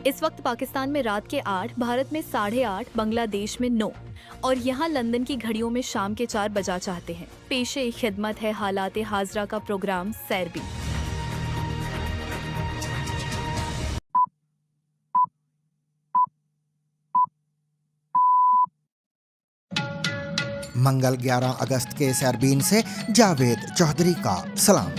इस वक्त पाकिस्तान में रात के 8, भारत में 8:30, बांग्लादेश में 9 और यहाँ लंदन की घड़ियों में शाम के 4 बजा चाहते हैं। पेशे खिदमत है हालात हाजरा का प्रोग्राम सैर भी। मंगल 11 अगस्त के सैरबीन से जावेद चौधरी का सलाम।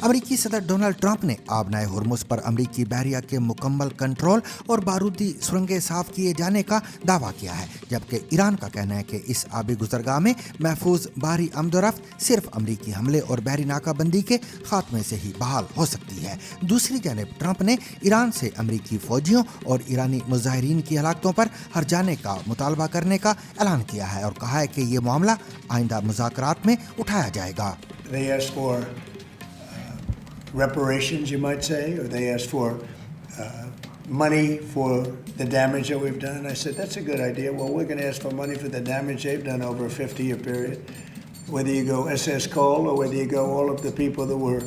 अमेरिकी सदर डोनाल्ड ट्रंप ने आबनाए हुर्मुज पर अमेरिकी बहरिया के मुकम्मल कंट्रोल और बारूदी सुरंगें साफ किए जाने का दावा किया है, जबकि ईरान का कहना है कि इस आबी गुजरगाह में महफूज बाहरी आमदोरफ्त सिर्फ अमेरिकी हमले और बहरी नाकाबंदी के खात्मे से ही बहाल हो सकती है। दूसरी जानब ट्रंप ने ईरान से अमेरिकी फौजियों और ईरानी मुजाहिरीन की हलाकतों पर हर जाने का मुतालबा करने का ऐलान किया है और कहा है कि ये मामला आइंदा मुज़ाकरात में उठाया जाएगा। Reparations, you might say, or they asked for money for the damage that we've done. I said, that's a good idea. Well, we're going to ask for money for the damage they've done over a 50-year period. Whether you go SS Cole or whether you go all of the people that were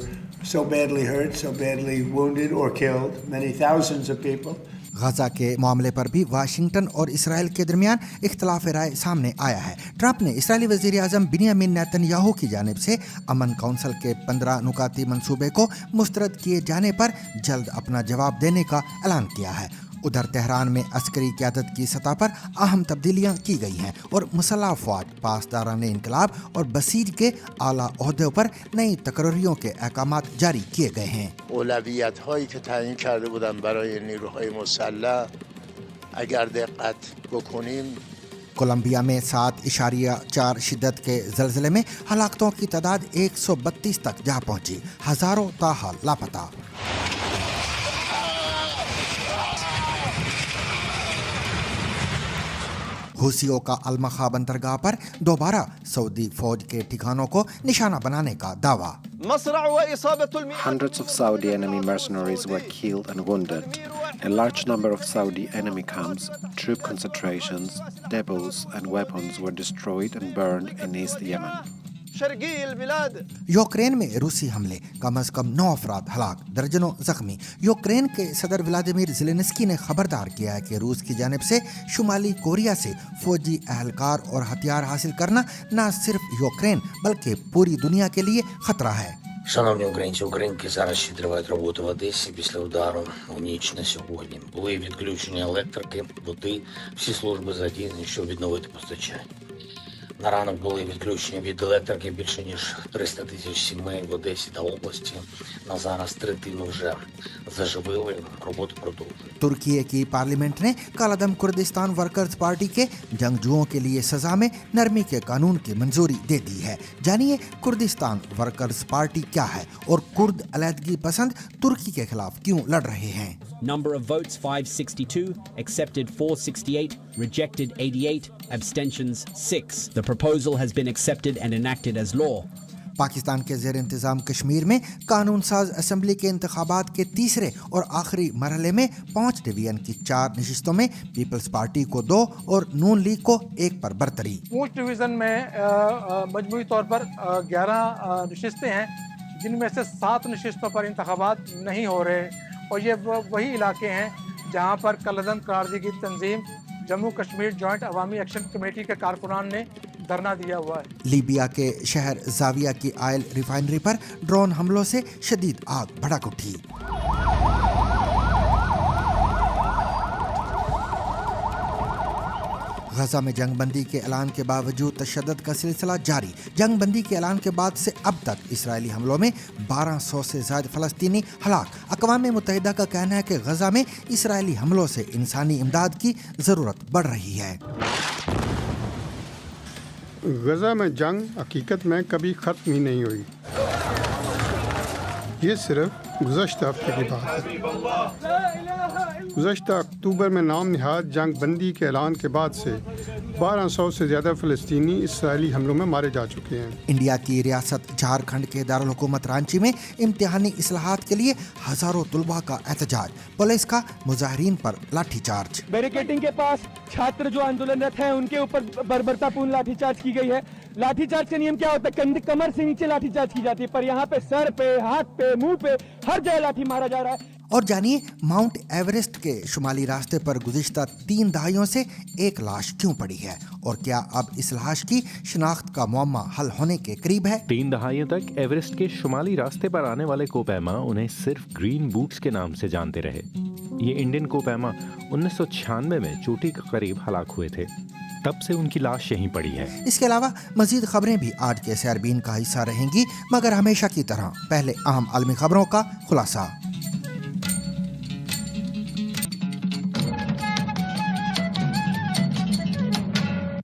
so badly hurt, so badly wounded or killed, many thousands of people. गजा के मामले पर भी Washington और Israel के दरमियान इख्तलाफ राय सामने आया है। ट्रंप ने इस्राएली वज़ीर आज़म बिन्यामिन नेतन्याहू की जानिब से अमन काउंसिल के 15 नुकाती मंसूबे को मुस्तरद किए जाने पर जल्द अपना जवाब देने का ऐलान किया है। उधर तेहरान में अस्करी क़यादत की सतह पर अहम तब्दीलियाँ की गई हैं और मुसल्लह अफ़वाज, पासदारान इनकलाब और बसीज के आला ओहदों पर नई तकर्रियों के अहकामात जारी किए गए हैं। اولویت‌هایی که تعیین کرده بودن برای نیروهای مسلح اگر دقت بکنیم कोलंबिया में 7.4 शिद्दत के ज़लज़ले में हलाकतों की तादाद 132 तक जा पहुंची, हज़ारों ताहाल लापता। हुसियों का अल-मखा बंदरगाह पर दोबारा सऊदी फौज के ठिकानों को निशाना बनाने का दावा। Hundreds of Saudi enemy mercenaries were killed and wounded. A large number of Saudi enemy camps, troop concentrations, depots and weapons were destroyed and burned in East Yemen. Ukraine में रूसी हमले, कम अज कम 9 अफराद हलाक, दर्जनों जख्मी। यूक्रेन के सदर व्लादिमीर ज़ेलेंस्की ने खबरदार किया है कि रूस की जानिब से शुमाली कोरिया से फौजी एहलकार और हथियार हासिल करना न सिर्फ यूक्रेन बल्कि पूरी दुनिया के लिए खतरा है। Шановні українці, українки, зараз ще тривають роботи в Одесі після удару у ніч на сьогодні. Були відключення електрики, води, всі служби задіяні, щоб відновити постачання. На ранок були відключення від електрики більше ніж 300 тисяч сімей в Одесі та області. На зараз третину вже заживили, роботи продовжують. तुर्की की पार्लियामेंट ने कालादम कुर्दिस्तान वर्कर्स पार्टी के जंगजुओं के लिए सजा में नरमी के कानून की मंजूरी दे दी है। जानिए कुर्दिस्तान वर्कर्स पार्टी क्या है और कुर्द अलहदगी पसंद तुर्की के खिलाफ क्यों लड़ रहे हैं। Number of votes 562, accepted 468, rejected 88, abstentions 6. The proposal has been accepted and enacted as law. Pakistan के ज़ेर इंतज़ाम कश्मीर में कानून साज असम्बली के इंतखाबात के तीसरे और आखिरी मरहले में 5 डिवीज़न की 4 नशिस्तों में पीपल्स पार्टी को 2 और नून लीग को 1 पर बरतरी। 5 डिवीज़न में मजमूई तौर पर 11 नशिस्तें हैं, जिनमें से 7 नशिस्तों पर इंतखाबात नहीं हो रहे और ये वही इलाके हैं जहाँ पर कलअदम करारदगी तंजीम जम्मू कश्मीर जॉइंट अवामी एक्शन कमेटी के कारकुनान ने धरना दिया हुआ है। लीबिया के शहर जाविया की आयल रिफाइनरी पर ड्रोन हमलों से शदीद आग भड़क उठी। गजा में जंगबंदी के ऐलान के बावजूद तशद्दुद का सिलसिला जारी। जंगबंदी के ऐलान के बाद से अब तक इसराइली हमलों में 1200 से ज़्यादा फ़लस्तीनी हलाक। अक़वाम मुत्तहिदा का कहना है कि गजा में इसराइली हमलों से इंसानी इमदाद की ज़रूरत बढ़ रही है। गजा में जंग हकीकत में कभी ख़त्म ही नहीं हुई। ये सिर्फ गुज़श्ता हफ्ते की बात है। गुज़श्ता अक्टूबर में नाम निहाद जंग बंदी के ऐलान के बाद से 1200 से ज़्यादा फ़लस्तीनी इसराइली हमलों में मारे जा चुके हैं। इंडिया की रियासत झारखंड के दारुल हुकूमत रांची में इम्तिहानी इस्लाहात के लिए हज़ारों तुलबा का एहतजाज, पुलिस का मुजाहिरीन पर लाठीचार्ज। बैरिकेडिंग के पास छात्र जो आंदोलनरत हैं उनके ऊपर बर्बरतापूर्ण लाठीचार्ज की गई है। लाठीचार्ज का नियम क्या होता है, कमर से नीचे लाठीचार्ज की जाती है, पर यहाँ पे सर पे, हाथ पे, मुंह पे, हर जगह लाठी मारा जा रहा है। और जानिए माउंट एवरेस्ट के शुमाली रास्ते पर गुज़िश्ता 3 दहाइयों से एक लाश क्यों पड़ी है और क्या अब इस लाश की शिनाख्त का मुअम्मा हल होने के करीब है। 3 दहाइयों तक एवरेस्ट के शुमाली रास्ते पर आने वाले कोपैमा उन्हें सिर्फ ग्रीन बूट्स के नाम से जानते रहे। ये इंडियन कोपैमा 1996 में चोटी के करीब हलाक हुए थे, तब से उनकी लाश यहीं पड़ी है। इसके अलावा मजीद खबरें भी आज के सैरबीन का हिस्सा रहेंगी, मगर हमेशा की तरह पहले अहम आलमी खबरों का खुलासा।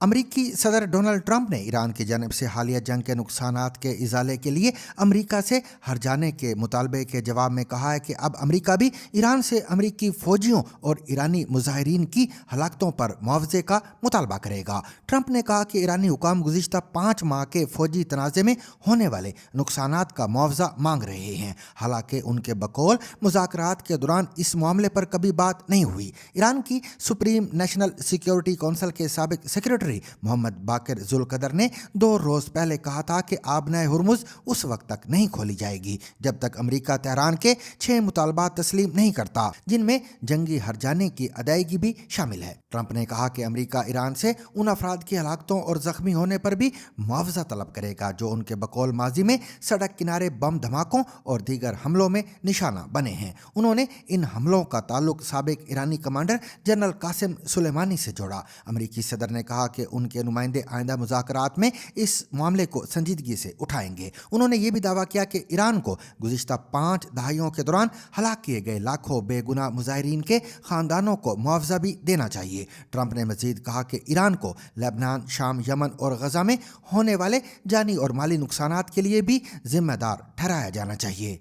अमरीकी सदर डोनाल्ड ट्रंप ने ईरान की जानिब से हालिया जंग के नुकसानात के इजाले के लिए अमरीका से हट जाने के मुतालबे के जवाब में कहा है कि अब अमरीका भी ईरान से अमरीकी फौजियों और ईरानी मुजाहिरीन की हलाकतों पर मुआवजे का मुतालबा करेगा। ट्रंप ने कहा कि ईरानी हुकाम गुज़िश्ता 5 माह के फौजी तनाज़े में होने वाले नुकसानात का मुआवजा मांग रहे हैं। हालांकि उनके बकौल मुज़ाकरात के दौरान इस मामले पर कभी बात नहीं हुई। ईरान की सुप्रीम नेशनल सिक्योरिटी काउंसिल के साबिक सेक्रेटरी मोहम्मद बाकिर जुल्कदर ने 2 रोज पहले कहा था कि आबनाए हुर्मुज उस वक्त तक नहीं खोली जाएगी जब तक अमेरिका तेहरान के 6 मुतालबात तस्लीम नहीं करता, जिनमें जंगी हर्जाने की अदायगी भी शामिल है। ट्रंप ने कहा कि अमेरिका ईरान से उन अफराद की हलाकतों और जख्मी होने पर भी मुआवजा तलब करेगा जो उनके बकौल माजी में सड़क किनारे बम धमाकों और दीगर हमलों में निशाना बने हैं। उन्होंने इन हमलों का ताल्लुक साबिक ईरानी कमांडर जनरल कासिम सुलेमानी से जोड़ा। अमेरिकी सदर ने कहा कि उनके नुमाइंदे आइंदा मुज़ाकरात में इस मामले को संजीदगी से उठाएंगे। उन्होंने ये भी दावा किया कि ईरान को गुज़िश्ता 5 दहाइयों के दौरान हलाक किए गए लाखों बेगुनाह मुजाहिरीन के खानदानों को मुआवजा भी देना चाहिए। ट्रंप ने मजीद कहा कि ईरान को लेबनान, शाम, यमन और गजा में होने वाले जानी और माली नुकसानात के लिए भी जिम्मेदार ठहराया जाना चाहिए।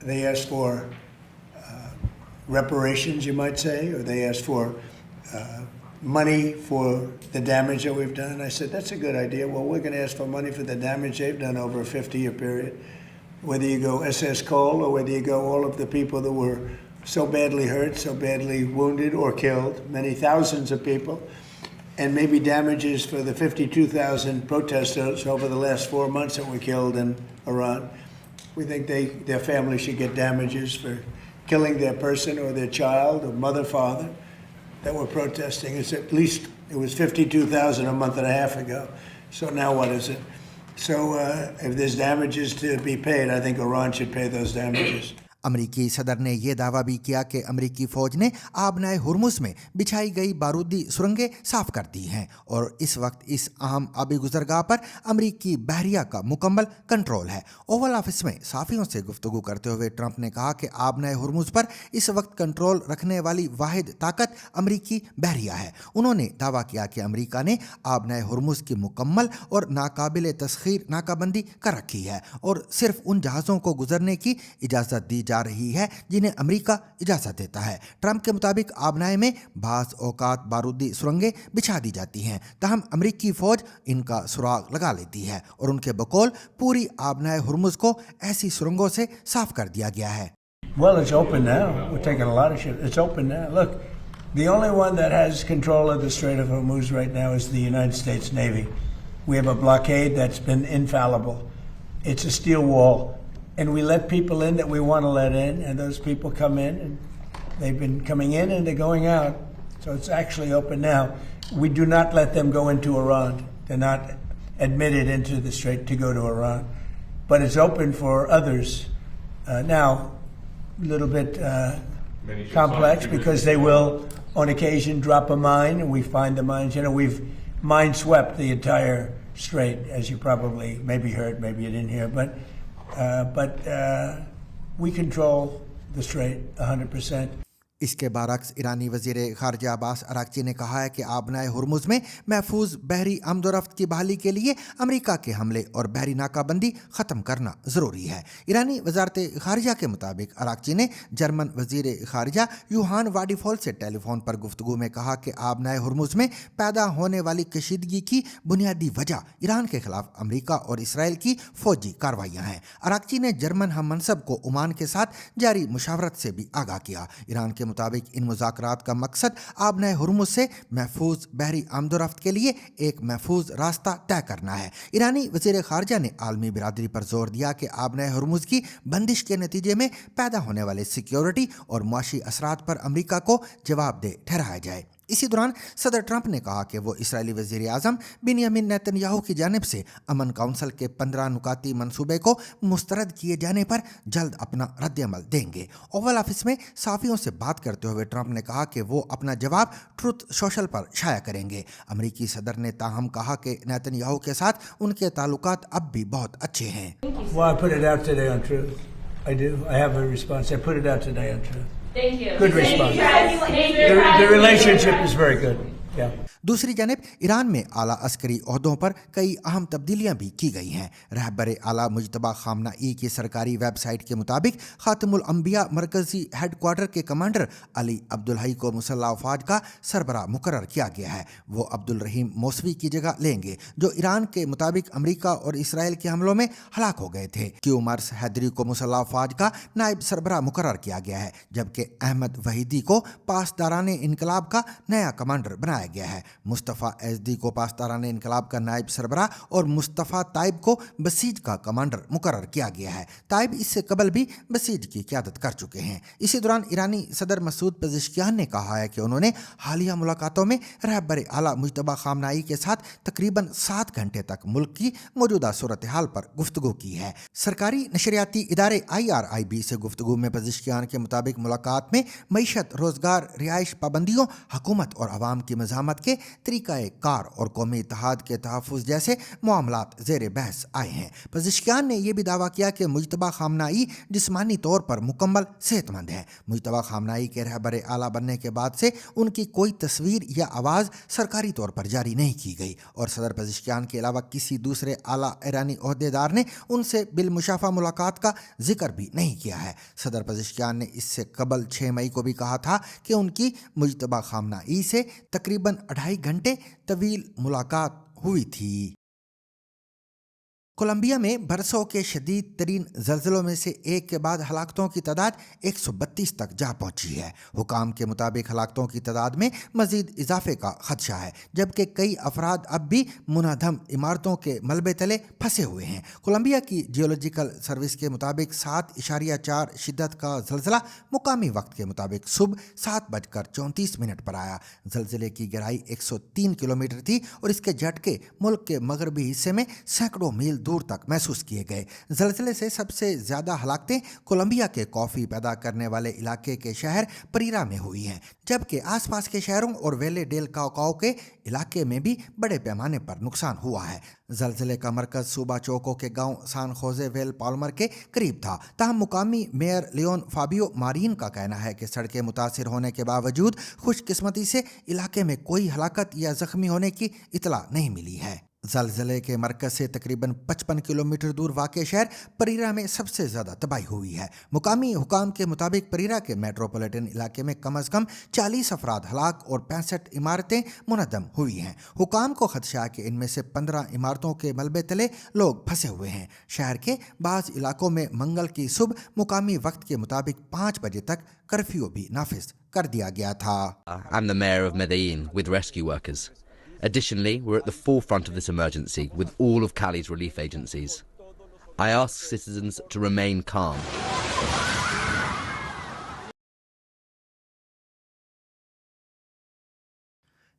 They asked for reparations, you might say, or they asked for money for the damage that we've done. I said, that's a good idea. Well, we're going to ask for money for the damage they've done over a 50-year period. Whether you go SS Cole or whether you go all of the people that were so badly hurt, so badly wounded or killed, many thousands of people, and maybe damages for the 52,000 protesters over the last 4 months that were killed in Iran. We think their family should get damages for killing their person or their child or mother, father that were protesting. It's at least, it was 52,000 a month and a half ago. So now what is it? So if there's damages to be paid, I think Iran should pay those damages. अमरीकी सदर ने यह दावा भी किया कि अमरीकी फौज ने आबनाए हुर्मुज में बिछाई गई बारूदी सुरंगें साफ कर दी हैं और इस वक्त इस अहम आबी गुजरगाह पर अमरीकी बहरिया का मुकम्मल कंट्रोल है। ओवल ऑफिस में साफियों से गुफ्तगू करते हुए ट्रंप ने कहा कि आबनाए हुर्मुज पर इस वक्त कंट्रोल रखने वाली वाहिद ताकत अमरीकी बहरिया है। उन्होंने दावा किया कि अमरीका ने आबनाए हुर्मुज की मुकम्मल और नाकाबिल तस्खीर नाकाबंदी कर रखी है और सिर्फ उन जहाज़ों को गुजरने की इजाज़त दी जा रही है जिन्हें अमेरिका इजाजत देता है। ट्रंप के मुताबिक आबनाए में बाज़ औकात बारूदी सुरंगें बिछा दी जाती हैं, तहम अमेरिकी फौज इनका सुराग लगा लेती है और उनके बकौल पूरी आबनाए हुर्मुज को ऐसी सुरंगों से साफ कर दिया गया है। Well, it's open now. We're taking a lot of shit. It's open now. Look, the only one that has control of the Strait of Hormuz right now is the United States Navy. We have a blockade that's been infallible. It's a steel wall. And we let people in that we want to let in, and those people come in, and they've been coming in and they're going out. So it's actually open now. We do not let them go into Iran. They're not admitted into the strait to go to Iran. But it's open for others. Now, a little bit complex because they will, on occasion, drop a mine, and we find the mines. You know, we've mine swept the entire strait, as you probably maybe heard, maybe you didn't hear, but we control the strait 100%. इसके बरक्स ईरानी वज़ीर ख़ारिजा Abbas Araghchi ने कहा है कि आबनाए Hormuz में महफूज बहरी आमदोरफ्त की बहाली के लिए अमेरिका के हमले और बहरी नाकाबंदी ख़त्म करना ज़रूरी है। ईरानी वज़ारत ख़ारिजा के मुताबिक अराक़ची ने जर्मन वज़ीर ख़ारिजा यूहान वाडीफोल से टेलीफोन पर गुफ्तगू में कहा कि आबनाए हुर्मुज़ में पैदा होने वाली कशीदगी की बुनियादी वजह ईरान के ख़िलाफ़ अमेरिका और इसराइल की फ़ौजी कार्रवाइयाँ हैं। अराक़ची ने जर्मन हम मनसब को ओमान के साथ जारी मुशावरत से भी आगाह किया। ईरान के मुताबिक इन मुज़ाकरात का मकसद आबनाए हुर्मुज़ से महफूज बहरी आमदोरफ्त के लिए एक महफूज रास्ता तय करना है। ईरानी वज़ीर ख़ारजा ने आलमी बिरादरी पर जोर दिया कि आबनाए हुर्मुज़ की बंदिश के नतीजे में पैदा होने वाले सिक्योरिटी और मुआशी असरात पर अमरीका को जवाबदेह ठहराया जाए। इसी दौरान सदर ट्रंप ने कहा कि वो इसराइली वज़ीर आज़म बिन्यामिन नेतन्याहू की जानिब से अमन काउंसिल के 15 नुकाती मंसूबे को मुस्तरद किए जाने पर जल्द अपना रद्दअमल देंगे। ओवल ऑफिस में साफ़ियों से बात करते हुए ट्रंप ने कहा कि वो अपना जवाब ट्रुथ सोशल पर शाया करेंगे। अमरीकी सदर ने ताहम कहा कि नेतन्याहू के साथ उनके ताल्लुकात अब भी बहुत अच्छे हैं। Well, I put it out today on Truth. I do. I have a response. I put it out today on Truth. Thank you. Good response. The relationship is very good. Yeah. दूसरी जानिब Iran में आला अस्करी ओहदों पर कई अहम तब्दीलियां भी की गई हैं। रहबर आला मुजतबा खामनाई की सरकारी वेबसाइट के मुताबिक खातमुल अंबिया मरकजी हेडक्वार्टर के कमांडर अली अब्दुल हई को मुसल्लह अफवाज का सरबराह मुकर्रर किया गया है। वो अब्दुल रहीम मौसवी की जगह लेंगे जो ईरान के मुताबिक अमरीका और इसराइल के हमलों में हलाक हो गए थे। क्यूमर्स हैदरी को मुसल्लह अफवाज का नायब सरबराह मुकर्रर किया गया है, जबकि अहमद वहीदी को पासदाराने इनकलाब का नया कमांडर बनाया गया है। मुस्तफ़ा एजदी को पासदाराने इनकलाब का नायब सरबराह और मुस्तफ़ा ताइब को बसीज का कमांडर मुकर्रर किया गया है। ताइब इससे कबल भी बसीज की क़यादत कर चुके हैं। इसी दौरान ईरानी सदर मसूद पेज़ेश्कियान ने कहा है कि उन्होंने हालिया मुलाकातों में रहबर आला मुजतबा खामनाई के साथ तकरीबन 7 घंटे तक मुल्क की मौजूदा सूरत हाल पर गुफ्तगू की है। सरकारी नशरियाती इदारे IRIB से गुफ्तगू में पेज़ेश्कियान के मुताबिक मुलाकात में मईशत, रोज़गार, रिहाइश पाबंदियों, हुकूमत और अवाम की मज़ामत के तरीक़ाए कार और कौमी इत्तेहाद के तहफ़्फ़ुज़ जैसे मामलात ज़ेर बहस आए हैं। पेज़ेश्कियान ने यह भी दावा किया कि मुजतबा खामनाई जिस्मानी तौर पर मुकम्मल सेहतमंद है। मुजतबा खामनाई के रहबर आला बनने के बाद से उनकी कोई तस्वीर या आवाज़ सरकारी तौर पर जारी नहीं की गई और सदर पेज़ेश्कियान के अलावा किसी दूसरे आला ईरानी ओहदेदार ने उनसे बिलमुशाफा मुलाकात का जिक्र भी नहीं किया है। सदर पेज़ेश्कियान ने इससे कबल 6 मई को भी कहा था कि उनकी मुजतबा खामनाई से तकरीबन 2.5 घंटे तवील मुलाकात हुई थी। कोलंबिया में बरसों के शदीद तरीन ज़लज़लों में से एक के बाद हलाकतों की तादाद 132 तक जा पहुंची है। हुकाम के मुताबिक हलाकतों की तादाद में मज़ीद इजाफे का खदशा है, जबकि कई अफराद अब भी मुनहदम इमारतों के मलबे तले फंसे हुए हैं। कोलंबिया की जियोलॉजिकल सर्विस के मुताबिक 7.4 शिद्दत का ज़लज़ला मुकामी वक्त के मुताबिक सुबह 7:34 पर आया। ज़लज़ले की गहराई 103 किलोमीटर थी और इसके झटके मुल्क के मगरबी हिस्से में सैकड़ों मील दूर तक महसूस किए गए। ज़लज़ले से सबसे ज़्यादा हलाकतें कोलंबिया के कॉफ़ी पैदा करने वाले इलाके के शहर परीरा में हुई हैं, जबकि आसपास के शहरों और वेले डेल काओ के इलाके में भी बड़े पैमाने पर नुकसान हुआ है। ज़लज़ले का मरकज़ सूबा चोको के गांव सान खोजे वेल पाल्मर के करीब था। ताहम मुकामी मेयर लियोन फाबियो मारीन का कहना है कि सड़कें मुतासिर होने के बावजूद खुशकिस्मती से इलाके में कोई हलाकत या ज़ख्मी होने की इतला नहीं मिली है। ज़लज़ले के मरकज़ से तकरीबन 55 किलोमीटर दूर वाक़े शहर परीरा में सबसे ज़्यादा तबाही हुई है। मुकामी हुकाम के मुताबिक परीरा के मेट्रोपॉलिटन इलाके में कम अज़ कम 40 अफराद हलाक और 65 इमारतें मुनहदम हुई हैं। हुकाम को खदशा कि इनमें से 15 इमारतों के मलबे तले लोग फंसे हुए हैं। शहर के बाज़ इलाकों में मंगल की सुबह मुकामी वक्त के मुताबिक 5 बजे तक कर्फ्यू भी नाफिज कर दिया गया था। I'm the mayor of Medellin with rescue workers. Additionally, we're at the forefront of this emergency with all of Cali's relief agencies. I ask citizens to remain calm.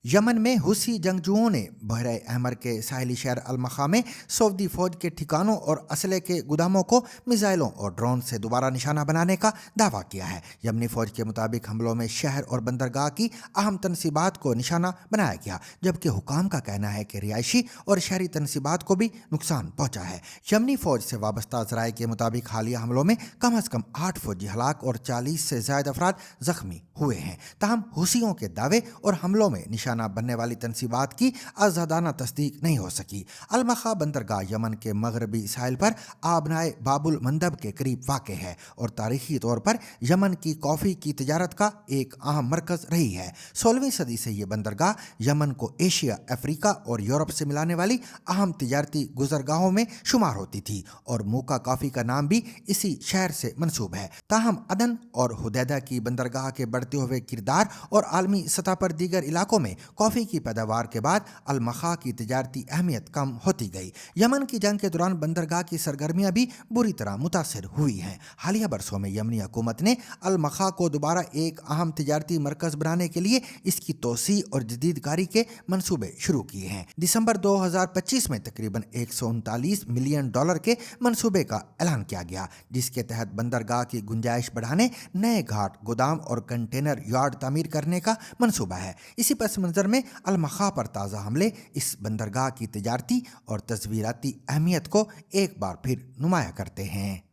Yemen में हुसी जंगजुओं ने बहरे अहमर के साहिली शहर अलमखा में सऊदी फौज के ठिकानों और असले के गुदामों को मिसाइलों और ड्रोन से दोबारा निशाना बनाने का दावा किया है। यमनी फौज के मुताबिक हमलों में शहर और बंदरगाह की अहम तनसीबात को निशाना बनाया गया, जबकि हुकाम का कहना है कि रिहायशी और शहरी तनसीबात को भी नुकसान पहुंचा है। यमनी फौज से वाबस्ता ज़राए के मुताबिक हालिया हमलों में कम अज़ कम 8 फौजी हलाक और 40 से ज़ायद अफराद जख्मी हुए हैं। ताहम हुसियों के दावे और हमलों में निशाना निशाना बनने वाली तनसीबात की आज़ादाना तस्दीक नहीं हो सकी। अलमखा बंदरगाह यमन के मगरबी साहिल पर आबनाए बाबुल मंदब के करीब वाक़े है और तारीखी तौर पर यमन की कॉफ़ी की तिजारत का एक अहम मरकज़ रही है। 16वीं सदी से ये बंदरगाह यमन को एशिया, अफ्रीका और यूरोप से मिलाने वाली अहम तिजारती गुजरगाहों में शुमार होती थी और मूका कॉफ़ी का नाम भी इसी शहर से मंसूब है। ताहम अदन और हुदैदा की बंदरगाह के बढ़ते हुए किरदार और आलमी सतह पर दीगर इलाकों में कॉफ़ी की पैदावार के बाद अलमखा की तिजारती अहमियत कम होती गई। यमन की जंग के दौरान बंदरगाह की सरगर्मियाँ भी बुरी तरह मुतासिर हुई हैं। हालिया बरसों में यमनी हुकूमत ने अलमखा को दोबारा एक अहम तिजारती मरकज़ बनाने के लिए इसकी तोसी और जदीदकारी के मंसूबे शुरू किए हैं। दिसंबर 2025 में तकरीबन $139 मिलियन के मंसूबे का ऐलान किया गया, जिसके तहत बंदरगाह की गुंजाइश बढ़ाने, नए घाट, गोदाम और कंटेनर यार्ड तामीर करने का मंसूबा है। इसी पस मंज़र में अलमखा पर ताज़ा हमले इस बंदरगाह की तिजारती और तस्वीराती अहमियत को एक बार फिर नुमाया करते हैं।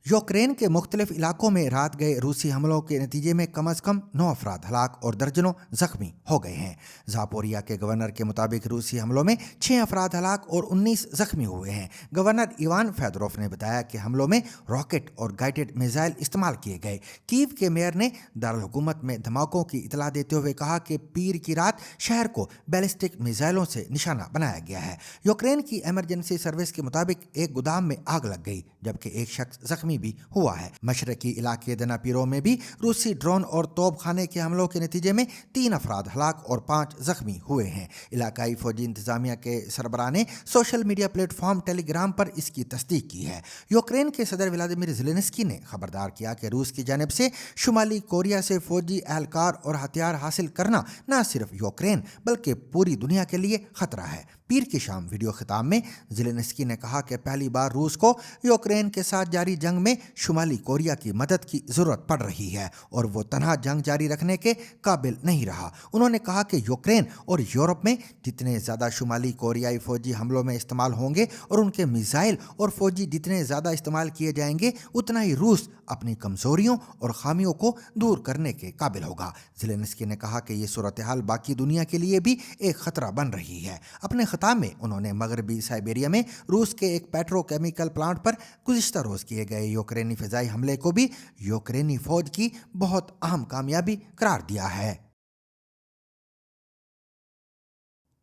यूक्रेन के मुख्तलिफ इलाकों में रात गए रूसी हमलों के नतीजे में कम अज़ कम 9 अफराद हलाक और दर्जनों जख्मी हो गए हैं। ज़ापोरिया के गवर्नर के मुताबिक रूसी हमलों में 6 अफराद हलाक और 19 जख्मी हुए हैं। गवर्नर इवान फेदरोफ ने बताया कि हमलों में रॉकेट और गाइडेड मिसाइल इस्तेमाल किए गए। कीव के मेयर ने दारुल हुकूमत में धमाकों की इतला देते हुए कहा कि पीर की रात शहर को बैलिस्टिक मिसाइलों से निशाना बनाया गया है। यूक्रेन की एमरजेंसी सर्विस के मुताबिक एक गोदाम में आग लग गई, जबकि एक शख्स जख्मी भी हुआ है। मशरकी इलाके दनापीरो में भी रूसी ड्रोन और तोप खाने के हमलों के नतीजे में 3 अफराद हलाक और 5 जख्मी हुए हैं। इलाकाई फौजी इंतजामिया के सरबराह ने सोशल मीडिया प्लेटफॉर्म टेलीग्राम पर इसकी तस्दीक की है। यूक्रेन के सदर व्लादिमीर ज़ेलेंस्की ने खबरदार किया कि रूस की जानिब से शुमाली कोरिया से फौजी एहलकार और हथियार हासिल करना न सिर्फ यूक्रेन बल्कि पूरी दुनिया के लिए खतरा है। पीर की शाम वीडियो खिताब में ज़ेलेंस्की ने कहा कि पहली बार रूस को यूक्रेन के साथ जारी जंग में शुमाली कोरिया की मदद की ज़रूरत पड़ रही है और वो तनहा जंग जारी रखने के काबिल नहीं रहा। उन्होंने कहा कि यूक्रेन और यूरोप में जितने ज़्यादा शुमाली कोरियाई फ़ौजी हमलों में इस्तेमाल होंगे और उनके मिसाइल और फ़ौजी जितने ज़्यादा इस्तेमाल किए जाएंगे, उतना ही रूस अपनी कमज़ोरियों और खामियों को दूर करने के काबिल होगा। ज़ेलेंस्की ने कहा कि ये सूरत हाल बाकी दुनिया के लिए भी एक ख़तरा बन रही है। अपने खिताब में उन्होंने मगरबी साइबेरिया में रूस के एक पेट्रोकेमिकल प्लांट पर गुज़िश्ता रोज़ किए गए यूक्रेनी फ़िज़ाई हमले को भी यूक्रेनी फ़ौज की बहुत अहम कामयाबी करार दिया है।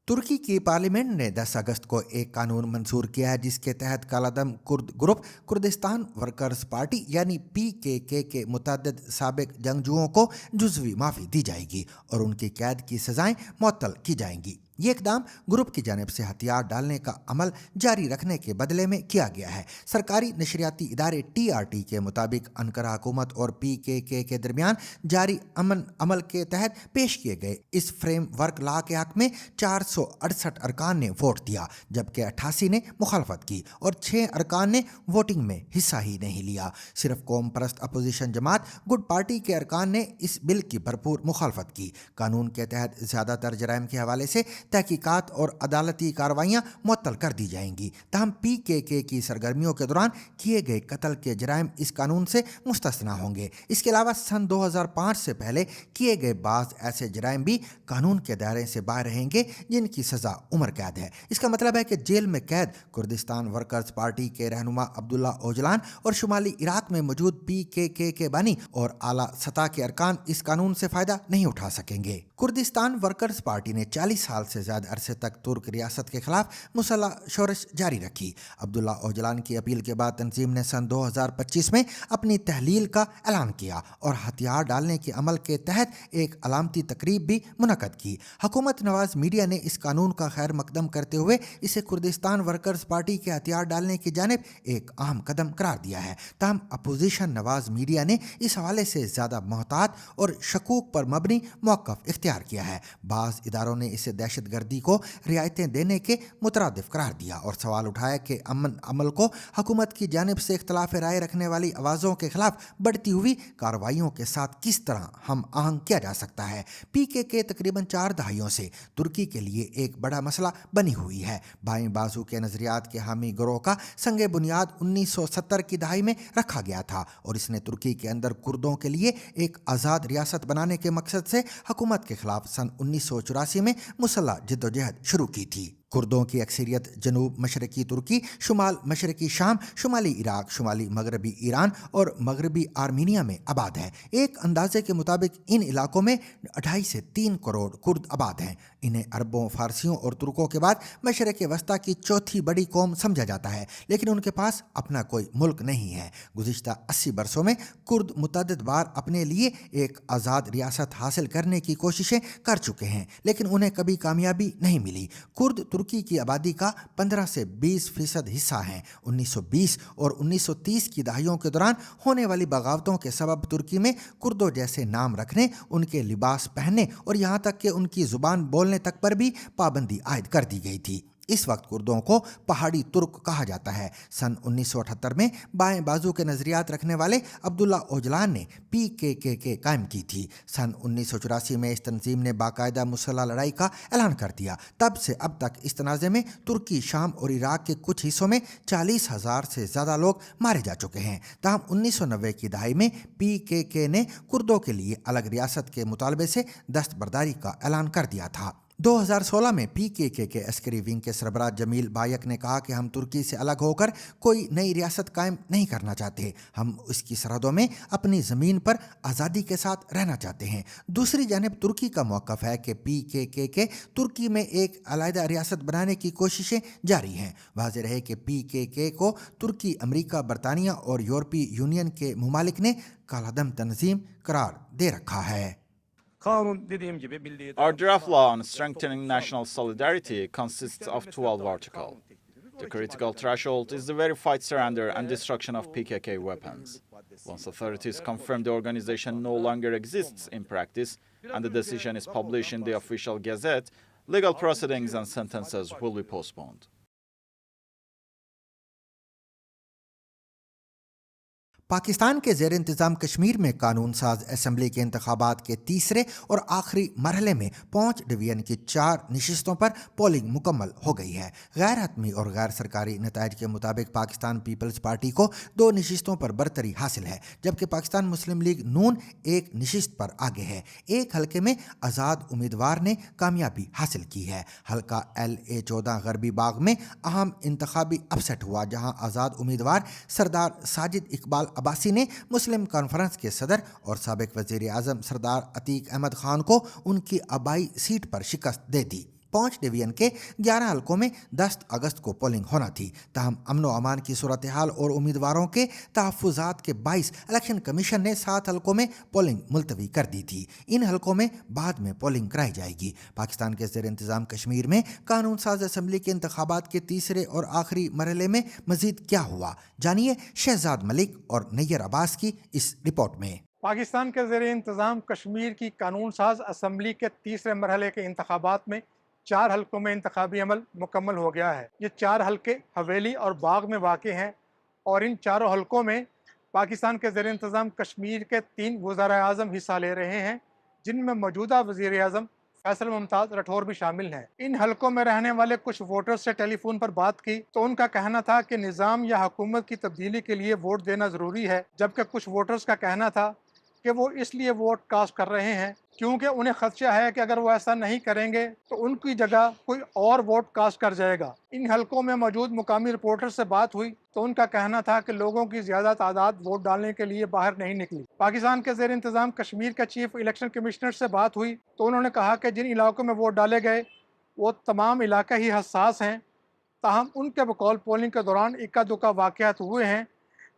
तुर्की की पार्लियामेंट ने 10 अगस्त को एक कानून मंजूर किया है, जिसके तहत कालादम Kurd group Kurdistan Workers' Party यानी PKK के मुतअद्दिद साबिक जंगजुओं को जुज़वी माफ़ी दी जाएगी और उनकी कैद की सज़ाएं मुअत्तल की जाएंगी। ये इकदाम ग्रुप की जानिब से हथियार डालने का अमल जारी रखने के बदले में किया गया है। सरकारी नशरियाती इदारे TRT के मुताबिक अनकरा हुकूमत और PKK के दरमियान जारी अमन अमल के तहत पेश किए गए इस फ्रेम वर्क लॉ के हक में 468 अरकान ने वोट दिया, जबकि 88 ने मुखालफत की और 6 अरकान ने वोटिंग में हिस्सा ही नहीं लिया। सिर्फ कौम परस्त अपोजिशन जमात गुड पार्टी के अरकान ने इस बिल की भरपूर मुखालफत की। कानून के तहत ज़्यादातर जराइम के हवाले से तहकीकात और अदालती कार्रवाइयाँ मुअत्तल कर दी जाएंगी। तहम PKK की सरगर्मियों के दौरान किए गए कत्ल के जराइम इस कानून से मुस्तस्ना होंगे। इसके अलावा सन 2005 से पहले किए गए बाज़ ऐसे जराइम भी कानून के दायरे से बाहर रहेंगे, जिनकी सज़ा उम्र कैद है। इसका मतलब है कि जेल में कैद कुर्दिस्तान वर्कर्स पार्टी के रहनुमा अब्दुल्ला ओजलान और शुमाली इराक में मौजूद PKK के बानी और आला सतह के अरकान इस कानून से फ़ायदा नहीं उठा सकेंगे। कुर्दिस्तान वर्कर्स पार्टी ने 40 साल से ज़्यादा अरसे तक तुर्क रियासत के खिलाफ मुसल्लह शोरश जारी रखी। अब्दुल्ला ओजलान की अपील के बाद तंजीम ने सन 2025 में अपनी तहलील का ऐलान किया और हथियार डालने के अमल के तहत एक अलामती तकरीब भी मुनक़द की। हुकूमत नवाज मीडिया ने इस कानून का खैर मकदम करते हुए इसे कुर्दिस्तान वर्कर्स पार्टी के हथियार डालने की जानिब एक अहम कदम करार दिया है। ताहम अपोजिशन नवाज मीडिया ने इस हवाले से ज़्यादा मोहतात और शकूक पर मबनी मौक़िफ़ इख्तियार किया है। बाज़ इदारों ने इसे दहशत दहशत गर्दी को रियायतें देने के मुतरादिफ करार दिया और सवाल उठाया कि अमन अमल को हुकूमत की जानिब से इख्तलाफ राय रखने वाली आवाज़ों के खिलाफ बढ़ती हुई कार्रवाइयों के साथ किस तरह हम आहंग किया जा सकता है। PKK तकरीबन 4 दहाइयों से तुर्की के लिए एक बड़ा मसला बनी हुई है। बाएं बाजू के नजरियात के हामी गिरोह का संगे बुनियाद 1970 की दहाई में रखा गया था और इसने तुर्की के अंदर कुर्दों के लिए एक आज़ाद रियासत बनाने के मकसद से हुकूमत के खिलाफ सन 1984 में मुसल्लह जद्दोजहद शुरू की थी। कुर्दों की अक्सरियत जनूब मशरकी तुर्की, शुमाल मशरकी शाम, शुमाली इराक, शुमाली मगरबी ईरान और मगरबी आर्मीनिया में आबाद है। एक अंदाजे के मुताबिक इन इलाकों में 2.5 से 3 करोड़ कुर्द आबाद हैं। इन्हें अरबों, फारसियों और तुर्कों के बाद मशरक़ वस्ता की चौथी बड़ी कौम समझा जाता है, लेकिन उनके पास अपना कोई मुल्क नहीं है। गुज़िश्ता 80 बरसों में कुर्द मुतअद्दिद बार अपने लिए एक आज़ाद रियासत हासिल करने की कोशिशें कर चुके हैं, लेकिन उन्हें कभी कामयाबी नहीं मिली। कुर्द तुर्की की आबादी का 15 से 20% हिस्सा हैं। 1920 और 1930 की दहाइयों के दौरान होने वाली बगावतों के सबब तुर्की में कुर्दों जैसे नाम रखने, उनके लिबास पहनने और यहाँ तक कि उनकी ज़ुबान बोलने तक पर भी पाबंदी आयद कर दी गई थी। इस वक्त कुर्दों को पहाड़ी तुर्क कहा जाता है। सन 1978 में बाएं बाजू के नज़रियात रखने वाले अब्दुल्ला ओजलान ने PKK कायम की थी। सन 1984 में इस तंजीम ने बाकायदा मुसल्लह लड़ाई का ऐलान कर दिया। तब से अब तक इस तनाज़े में तुर्की, शाम और इराक के कुछ हिस्सों में 40,000 से ज़्यादा लोग मारे जा चुके हैं। ताहम 1990 की दहाई में PKK ने कुर्दों के लिए अलग रियासत के मुतालबे से दस्तबरदारी का ऐलान कर दिया था। 2016 में PKK के अस्करी विंग के सरबराह जमील बायक ने कहा कि हम तुर्की से अलग होकर कोई नई रियासत कायम नहीं करना चाहते, हम इसकी सरहदों में अपनी ज़मीन पर आज़ादी के साथ रहना चाहते हैं। दूसरी जानिब तुर्की का मौक़िफ़ है कि PKK के तुर्की में एक अलहदा रियासत बनाने की कोशिशें जारी हैं। वाज़ेह रहे कि PKK को तुर्की, अमरीका, बरतानिया और यूरोपीय यूनियन के ममालिक ने कालादम तंजीम करार दे रखा है। Our draft law on strengthening national solidarity consists of 12 articles. The critical threshold is the verified surrender and destruction of PKK weapons. Once authorities confirm the organization no longer exists in practice and the decision is published in the official gazette, legal proceedings and sentences will be postponed. Pakistan के ज़ेर इंतज़ाम कश्मीर में कानून साज assembly के इंतखाबात के तीसरे और आखिरी मरहले में 5 डिवीज़न की 4 नशिस्तों पर पोलिंग मुकम्मल हो गई है। गैर हतमी और गैर सरकारी नताइज के मुताबिक पाकिस्तान पीपल्स पार्टी को 2 नशिस्तों पर बरतरी हासिल है, जबकि पाकिस्तान मुस्लिम लीग नून 1 नशिस्त पर आगे है। एक हल्के में आज़ाद उम्मीदवार ने कामयाबी हासिल की है। हल्का LA-14 गरबी बाग में अहम इंतखाबी अपसेट हुआ, जहाँ आज़ाद उम्मीदवार सरदार साजिद इकबाल अब्बासी ने मुस्लिम कॉन्फ्रेंस के सदर और साबिक वज़ीर आज़म सरदार अतीक अहमद खान को उनकी आबाई सीट पर शिकस्त दे दी। 5 डिवीज़न के 11 हल्कों में 10 अगस्त को पोलिंग होना थी। ताहम अमन व अमान की सूरत हाल और उम्मीदवारों के तहफ़्फ़ुज़ात के बाइस इलेक्शन कमीशन ने 7 हल्कों में पोलिंग मुलतवी कर दी थी। इन हल्कों में बाद में पोलिंग कराई जाएगी। पाकिस्तान के ज़ेर इंतज़ाम कश्मीर में कानून साज असम्बली के इंतखाबात के तीसरे और आखिरी मरहले में मज़ीद क्या हुआ, जानिए शहजाद मलिक और नैयर अब्बास की इस रिपोर्ट में। पाकिस्तान के ज़ेर इंतज़ाम कश्मीर की कानून साज असम्बली के तीसरे मरहले के इंतखाबात में 4 हल्कों में इंतखाबी अमल मुकम्मल हो गया है। ये 4 हल्के हवेली और बाग में वाक़े हैं और इन चारों हल्कों में पाकिस्तान के ज़ेर इंतज़ाम कश्मीर के 3 वज़ीर आज़म हिस्सा ले रहे हैं, जिनमें मौजूदा वज़ीर आज़म फैसल मुमताज़ राठौर भी शामिल हैं। इन हल्कों में रहने वाले कुछ वोटर्स से टेलीफोन पर बात की तो उनका कहना था कि निज़ाम या हुकूमत की तब्दीली के लिए वोट देना ज़रूरी है, जबकि कुछ वोटर्स का कहना था कि वो इसलिए वोट कास्ट कर रहे हैं क्योंकि उन्हें खदशा है कि अगर वो ऐसा नहीं करेंगे तो उनकी जगह कोई और वोट कास्ट कर जाएगा। इन हल्कों में मौजूद मुकामी रिपोर्टर से बात हुई तो उनका कहना था कि लोगों की ज़्यादा तादाद वोट डालने के लिए बाहर नहीं निकली। पाकिस्तान के ज़ेर इंतज़ाम कश्मीर के चीफ इलेक्शन कमिश्नर से बात हुई तो उन्होंने कहा कि जिन इलाकों में वोट डाले गए वो तमाम इलाके ही हसास हैं। ताहम उनके बकौल पोलिंग के दौरान इक्का दुक्का वाक़यात हुए हैं,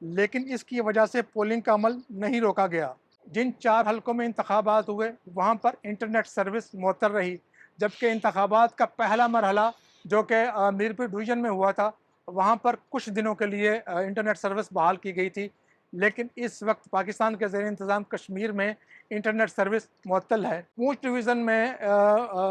लेकिन इसकी वजह से पोलिंग का अमल नहीं रोका गया। जिन 4 हल्कों में इंतखाबात हुए वहाँ पर इंटरनेट सर्विस मुअत्तर रही, जबकि इंतखाबात का पहला मरहला जो कि मीरपुर डिवीज़न में हुआ था वहाँ पर कुछ दिनों के लिए इंटरनेट सर्विस बहाल की गई थी, लेकिन इस वक्त पाकिस्तान के ज़ेर इंतज़ाम कश्मीर में इंटरनेट सर्विस मुअत्तल है। पूंछ डिवीज़न में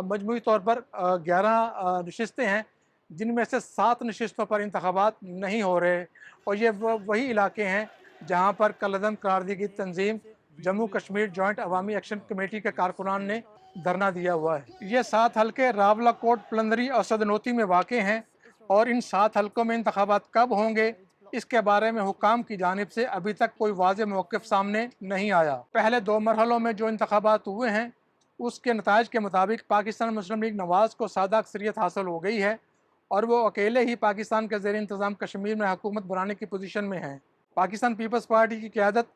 मजमूई तौर पर 11 नशिस्तें हैं, जिनमें से 7 नशिस्तों पर इंतखाबात नहीं हो रहे, और ये वही इलाके हैं जहाँ पर कलअदम करार दी गई तंजीम जम्मू कश्मीर जॉइंट अवामी एक्शन कमेटी के कारकुनान ने धरना दिया हुआ है। ये 7 हल्के रावलाकोट, पलंदरी और सदनोती में वाक़े हैं, और इन 7 हल्कों में इंतखाबात कब होंगे इसके बारे में हुकाम की जानिब से अभी तक कोई वाज़ेह मौक़िफ़ सामने नहीं आया। पहले 2 मरहलों में जो इंतखाबात हुए हैं उसके नताइज के मुताबिक पाकिस्तान मुस्लिम लीग नवाज़ को सादा अक्सरियत हासिल हो गई है और वो अकेले ही पाकिस्तान के ज़ेर इंतज़ाम कश्मीर में हुकूमत बनाने की पोजीशन में हैं। पाकिस्तान पीपल्स पार्टी की क़यादत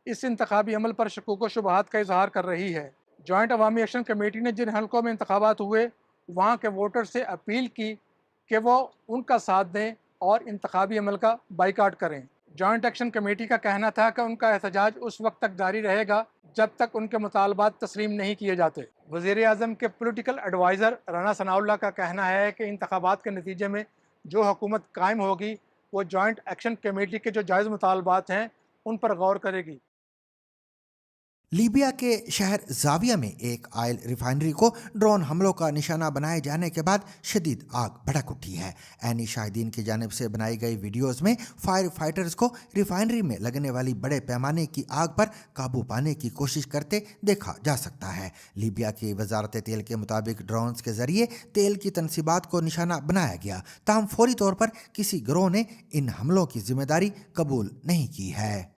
इस इंतखाबी अमल पर शकूक व शुबहात का इजहार कर रही है। जॉइंट अवामी एक्शन कमेटी ने जिन हल्कों में इंतखाबात हुए वहाँ के वोटर से अपील की कि वो उनका साथ दें और इंतखाबी अमल का बाइकाट करें। जॉइंट एक्शन कमेटी का कहना था कि उनका एहतजाज उस वक्त तक जारी रहेगा जब तक उनके मुतालबात तस्लीम नहीं किए जाते। वज़ीर आज़म के पॉलिटिकल एडवाइज़र राना सनाउल्लाह का कहना है कि इंतखाबात के नतीजे में जो हुकूमत कायम होगी वो जॉइंट एक्शन कमेटी के जो जायज़ मुतालबात हैं उन पर गौर करेगी। लीबिया के शहर जाविया में एक ऑयल रिफाइनरी को ड्रोन हमलों का निशाना बनाए जाने के बाद शदीद आग भड़क उठी है। ऐनी शाहिदीन की जानिब से बनाई गई वीडियोस में फायर फाइटर्स को रिफाइनरी में लगने वाली बड़े पैमाने की आग पर काबू पाने की कोशिश करते देखा जा सकता है। लीबिया की वजारत तेल के मुताबिक ड्रोन्स के जरिए तेल की तनसीबात को निशाना बनाया गया, ताहम फौरी तौर पर किसी गिरोह ने इन हमलों की जिम्मेदारी कबूल नहीं की है।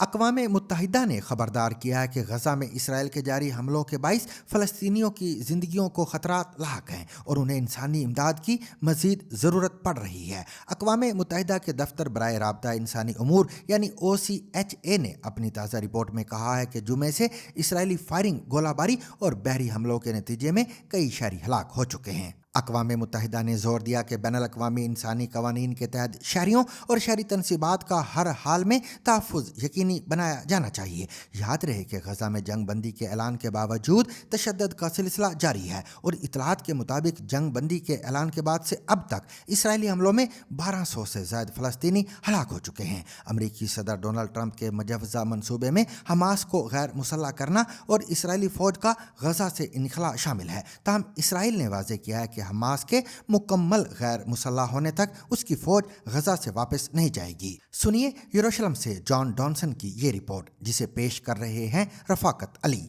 अक़वाम मुत्तहिदा ने खबरदार किया है कि गजा में इसराइल के जारी हमलों के बाइस फ़लस्तीनियों की ज़िंदगियों को ख़तरात लाक हैं और उन्हें इंसानी इमदाद की मज़ीद ज़रूरत पड़ रही है। अक़वाम मुत्तहिदा के दफ्तर बराए राब्ता इंसानी उमूर यानी OCHA ने अपनी ताज़ा रिपोर्ट में कहा है कि जुमे से इसराइली फायरिंग, गोलाबारी और बहरी हमलों के नतीजे में कई शहरी हलाक हो चुके हैं। अक़वाम मुत्तहिदा ने जोर दिया कि बैनुल अक़वामी इंसानी कवानीन के तहत शहरियों और शहरी तनसीबात का हर हाल में तहफ़्फ़ुज़ यकीनी बनाया जाना चाहिए। याद रहे कि गजा में जंग बंदी के ऐलान के बावजूद तशद्दुद का सिलसिला जारी है और इतलात के मुताबिक जंग बंदी के ऐलान के बाद से अब तक इसराइली हमलों में 1200 से ज़ायद फ़लस्तीनी हलाक हो चुके हैं। अमरीकी सदर डोनाल्ड ट्रंप के मुजव्वज़ा मनसूबे में हमास को गैर मुसल्लह करना और इसराइली फ़ौज का गजा से इनखला शामिल है, ताहम इसराइल ने वाज़ेह किया है कि हमास के मुकम्मल गैर मुसल्लह होने तक उसकी फौज गजा से वापस नहीं जाएगी। सुनिए यरूशलेम से जॉन डॉनसन की ये रिपोर्ट, जिसे पेश कर रहे हैं रफाकत अली।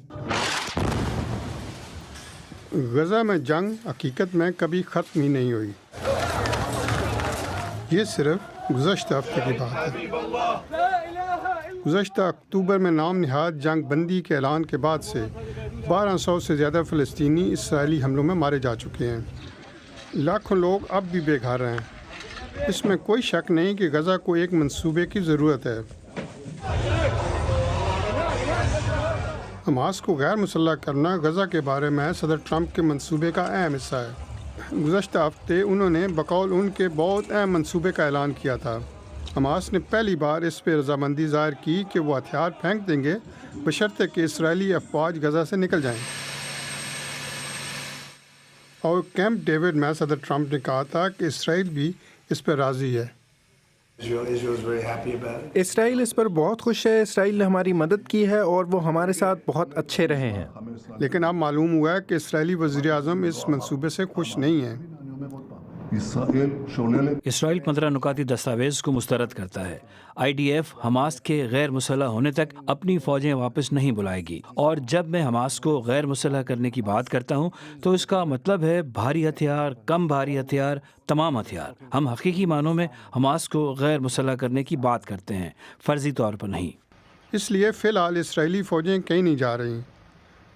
गजा में जंग हकीकत में कभी ख़त्म ही नहीं हुई। ये सिर्फ गुज़श्ता हफ्ते की बात है। गुज़श्ता अक्टूबर में नाम निहाद जंग बंदी के ऐलान के बाद से 1200 से ज़्यादा फ़लस्तीनी इसराइली हमलों में मारे जा चुके हैं। लाखों लोग अब भी बेघर हैं। इसमें कोई शक नहीं कि गजा को एक मंसूबे की ज़रूरत है। हमास को गैर मुसल्लह करना गजा के बारे में सदर ट्रंप के मंसूबे का अहम हिस्सा है। गुज़श्ता हफ्ते उन्होंने बकौल उनके बहुत अहम मंसूबे का ऐलान किया था। हमास ने पहली बार इस पर रजामंदी ज़ाहिर की कि वो हथियार फेंक देंगे बशर्ते कि इसराइली अफवाज गजा से निकल जाएं। और कैंप डेविड में सदर ट्रंप ने कहा था कि इसराइल भी इस पर राज़ी है। इसराइल इस पर बहुत खुश है। इसराइल ने हमारी मदद की है और वो हमारे साथ बहुत अच्छे रहे हैं। लेकिन अब मालूम हुआ है कि इसराइली वज़ीर आज़म इस मंसूबे से खुश नहीं है। इसराइल 15 नुकाती दस्तावेज़ को मुस्तरद करता है। IDF हमास के गैर मुसल्लह होने तक अपनी फ़ौजें वापस नहीं बुलाएगी, और जब मैं हमास को गैर मुसल्लह करने की बात करता हूँ तो इसका मतलब है भारी हथियार, कम भारी हथियार, तमाम हथियार। हम हकीकी मानों में हमास को गैर मुसल्लह करने की बात करते हैं, फ़र्ज़ी तौर पर नहीं। इसलिए फ़िलहाल इसराइली फ़ौजें कहीं नहीं जा रहीं।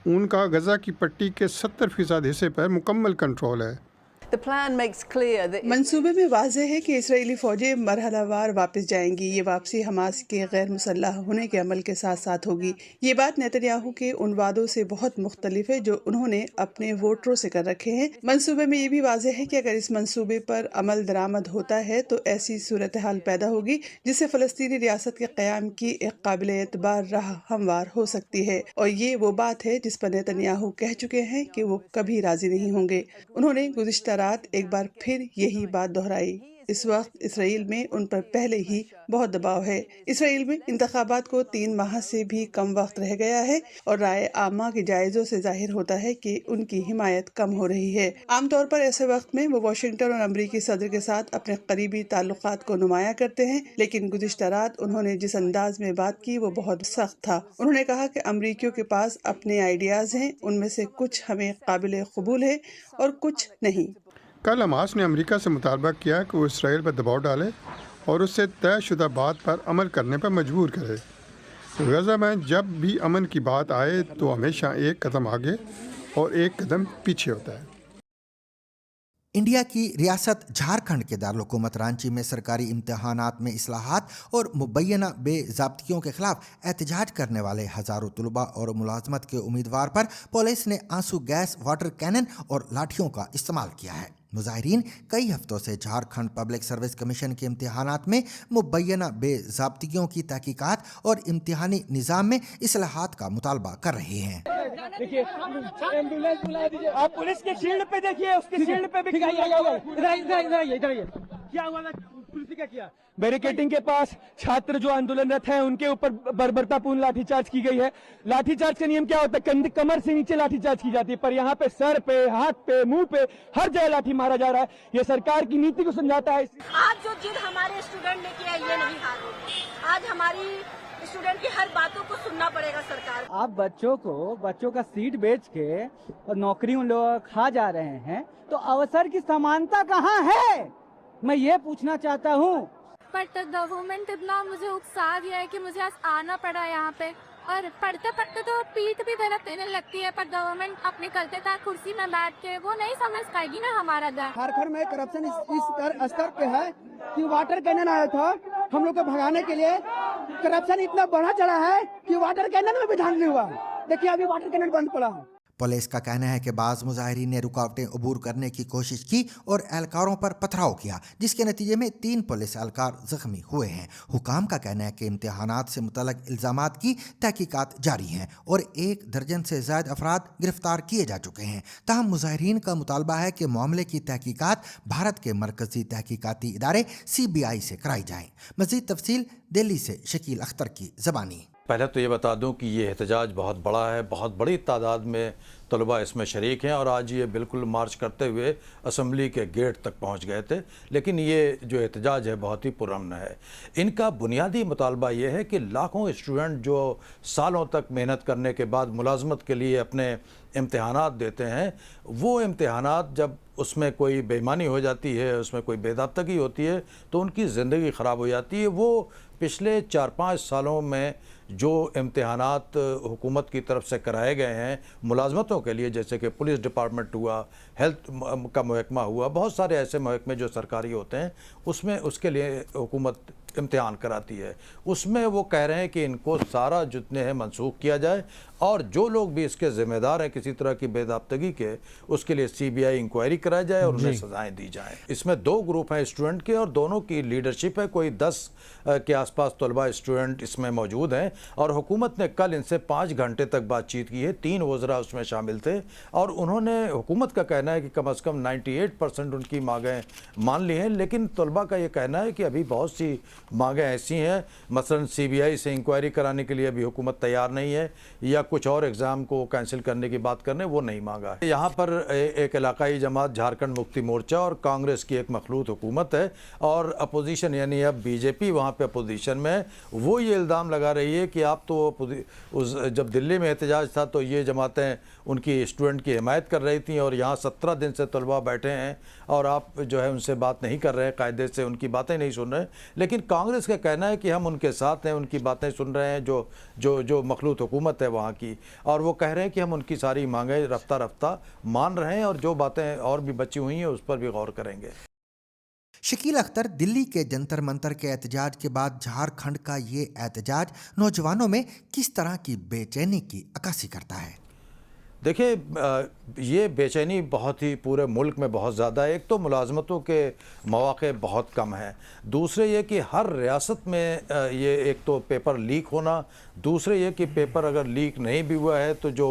उनका गजा की पट्टी के 70% हिस्से पर मुकम्मल कंट्रोल है। मंसूबे में वाज़ेह है कि इसराइली फ़ौजें मरहलावार वापस जाएंगी। ये वापसी हमास के गैर मुसल्लह होने के अमल के साथ साथ होगी। ये बात नेतन्याहू के उन वादों से बहुत मुख्तलिफ है जो उन्होंने अपने वोटरों से कर रखे हैं। मंसूबे में ये भी वाज़ेह है कि अगर इस मंसूबे पर अमल दरामद होता है तो ऐसी सूरत हाल पैदा होगी जिससे फ़लस्तीनी रियासत के क़याम की एक काबिल एतबार राह हमवार हो सकती है, और ये वो बात है जिस पर नेतन्याहू कह चुके हैं कि वो कभी राज़ी नहीं होंगे। उन्होंने गुज़िश्ता रात एक बार फिर यही बात दोहराई। इस वक्त इसराइल में उन पर पहले ही बहुत दबाव है। इसराइल में इंतखाबात को 3 माह से भी कम वक्त रह गया है और राय आमा के जायजों से जाहिर होता है कि उनकी हिमायत कम हो रही है। आमतौर पर ऐसे वक्त में वो वाशिंगटन और अमरीकी सदर के साथ अपने करीबी ताल्लुकात को नुमाया करते हैं, लेकिन गुज़िश्ता रात उन्होंने जिस अंदाज में बात की वो बहुत सख्त था। उन्होंने कहा कि अमरीकियों के पास अपने आइडियाज हैं, उनमें से कुछ हमें काबिल कबूल है और कुछ नहीं। कल हमास ने अमेरिका से मुतालबा किया कि वो इसराइल पर दबाव डाले और उससे तयशुदा बात पर अमल करने पर मजबूर करे। गज़ा में जब भी अमन की बात आए तो हमेशा एक कदम आगे और एक कदम पीछे होता है। इंडिया की रियासत झारखंड के दारुल-हुकूमत रांची में सरकारी इम्तिहानात में इस्लाहात और मुबैना बेज़ाब्तियों के खिलाफ एहतजाज करने वाले हज़ारों तलबा और मुलाजमत के उम्मीदवार पर पुलिस ने आंसू गैस, वाटर कैनन और लाठियों का इस्तेमाल किया है। मुजाहिरीन कई हफ्तों से झारखंड पब्लिक सर्विस कमीशन के इम्तिहानात में मुबैना बेज़ाब्तियों की तहकीकात और इम्तिहानी निज़ाम में इस्लाहात का मुतालबा कर रहे हैं। देखिए एम्बुलेंस बुला दीजिए। आप पुलिस के शील्ड पे देखिए, उसके शील्ड पे भी इधर क्या हुआ, पुलिस ने क्या किया? बैरिकेडिंग के पास छात्र जो आंदोलनरत हैं उनके ऊपर बर्बरतापूर्ण लाठीचार्ज की गई है। लाठीचार्ज का नियम क्या होता है? कमर से नीचे लाठीचार्ज की जाती है, पर यहाँ पे सर पे, हाथ पे, मुंह पे हर जगह लाठी मारा जा रहा है। ये सरकार की नीति को समझाता है। आज जो जिद हमारे स्टूडेंट ने किया ये नहीं हार होगी। आज हमारी स्टूडेंट की हर बातों को सुनना पड़ेगा सरकार। आप बच्चों का सीट बेच के और नौकरी उन लोग खा जा रहे हैं, तो अवसर की समानता कहाँ है, मैं ये पूछना चाहता हूँ। पर गवर्नमेंट इतना मुझे उकसा दिया है कि मुझे आज आना पड़ा यहाँ पे, और पढ़ते पढ़ते तो पीठ भी दर्द देने लगती है, पर गवर्नमेंट अपने करते था कुर्सी में बैठ के वो नहीं समझ पाएगी ना हमारा दर्द। झारखंड में करप्शन इस स्तर पे है कि वाटर कैनन आया था हम लोग को भगाने के लिए। करप्शन इतना बढ़ा चढ़ा है कि वाटर कैनन में भी ध्यान नहीं हुआ। देखिए अभी वाटर कैनन बंद पड़ा है। पुलिस का कहना है कि बाज़ मुजाहिरीन ने रुकावटें अबूर करने की कोशिश की और एहलकारों पर पथराव किया, जिसके नतीजे में 3 पुलिस एहलकार जख्मी हुए हैं। हुकाम का कहना है कि इम्तिहानात से मुतल्लक इल्ज़ामात की तहकीकात जारी हैं और 1 दर्जन से ज़ायद अफराद गिरफ्तार किए जा चुके हैं। ताहम मुजाहिरीन का मुतालबा है कि मामले की तहकीकात भारत के मरकज़ी तहकीकाती इदारे CBI से कराई जाएँ। मज़ीद तफसील दिल्ली से शकील अख्तर की ज़बानी। पहले तो ये बता दूं कि ये एहतजाज बहुत बड़ा है, बहुत बड़ी तादाद में तलबा इसमें शरीक हैं और आज ये बिल्कुल मार्च करते हुए असम्बली के गेट तक पहुंच गए थे। लेकिन ये जो एहतजाज है बहुत ही पुरअमन है। इनका बुनियादी मुतालबा ये है कि लाखों स्टूडेंट जो सालों तक मेहनत करने के बाद मुलाजमत के लिए अपने इम्तिहानात देते हैं, वो इम्तिहानात जब उसमें कोई बेईमानी हो जाती है, उसमें कोई बेदाब्तगी होती है तो उनकी ज़िंदगी ख़राब हो जाती है। वो पिछले 4-5 सालों में जो इम्तिहानात हुकूमत की तरफ से कराए गए हैं मुलाजमतों के लिए, जैसे कि पुलिस डिपार्टमेंट हुआ, हेल्थ का महकमा हुआ, बहुत सारे ऐसे महकमे जो सरकारी होते हैं उसमें उसके लिए हुकूमत इम्तिहान कराती है। उसमें वो कह रहे हैं कि इनको सारा जितने हैं मनसूख किया जाए और जो लोग भी इसके ज़िम्मेदार हैं किसी तरह की बेदाब्तगी के, उसके लिए CBI इंक्वायरी कराई जाए और उन्हें सज़ाएं दी जाएं। इसमें 2 ग्रुप हैं स्टूडेंट के और दोनों की लीडरशिप है। कोई 10 के आसपास तलबा स्टूडेंट इसमें मौजूद हैं और हुकूमत ने कल इनसे 5 घंटे तक बातचीत की है। 3 वज़रा उसमें शामिल थे और उन्होंने, हुकूमत का कहना है कि कम अज़ कम 98% उनकी मांगें मान ली हैं, लेकिन तलबा का ये कहना है कि अभी बहुत सी मांगें ऐसी हैं, मसलन CBI से इंक्वायरी कराने के लिए अभी हुकूमत तैयार नहीं है या कुछ और एग्ज़ाम को कैंसिल करने की बात करने वो नहीं मांगा है। यहाँ पर एक इलाकाई जमात झारखंड मुक्ति मोर्चा और कांग्रेस की एक मखलूत हुकूमत है और अपोजिशन यानी अब BJP वहाँ पे अपोजिशन में वो ये इल्ज़ाम लगा रही है कि आप तो जब दिल्ली में एहतजाज था तो ये जमातें उनकी स्टूडेंट की हिमायत कर रही थी और यहाँ 17 दिन से तलबा बैठे हैं और आप जो है उनसे बात नहीं कर रहे हैं, कायदे से उनकी बातें नहीं सुन रहे। लेकिन कांग्रेस का कहना है कि हम उनके साथ हैं, उनकी बातें सुन रहे हैं जो मखलूत हुकूमत है वहाँ की, और वो कह रहे हैं कि हम उनकी सारी मांगें रफ्ता रफ्ता मान रहे हैं और जो बातें और भी बची हुई हैं उस पर भी गौर करेंगे। शकील अख्तर, दिल्ली के जंतर मंतर के एहतजाज के बाद झारखंड का ये एहतजाज नौजवानों में किस तरह की बेचैनी की अक्कासी करता है? देखिए, ये बेचैनी बहुत ही पूरे मुल्क में बहुत ज़्यादा है। एक तो मुलाजमतों के मौक़े बहुत कम हैं, दूसरे ये कि हर रियासत में ये एक तो पेपर लीक होना, दूसरे ये कि पेपर अगर लीक नहीं भी हुआ है तो जो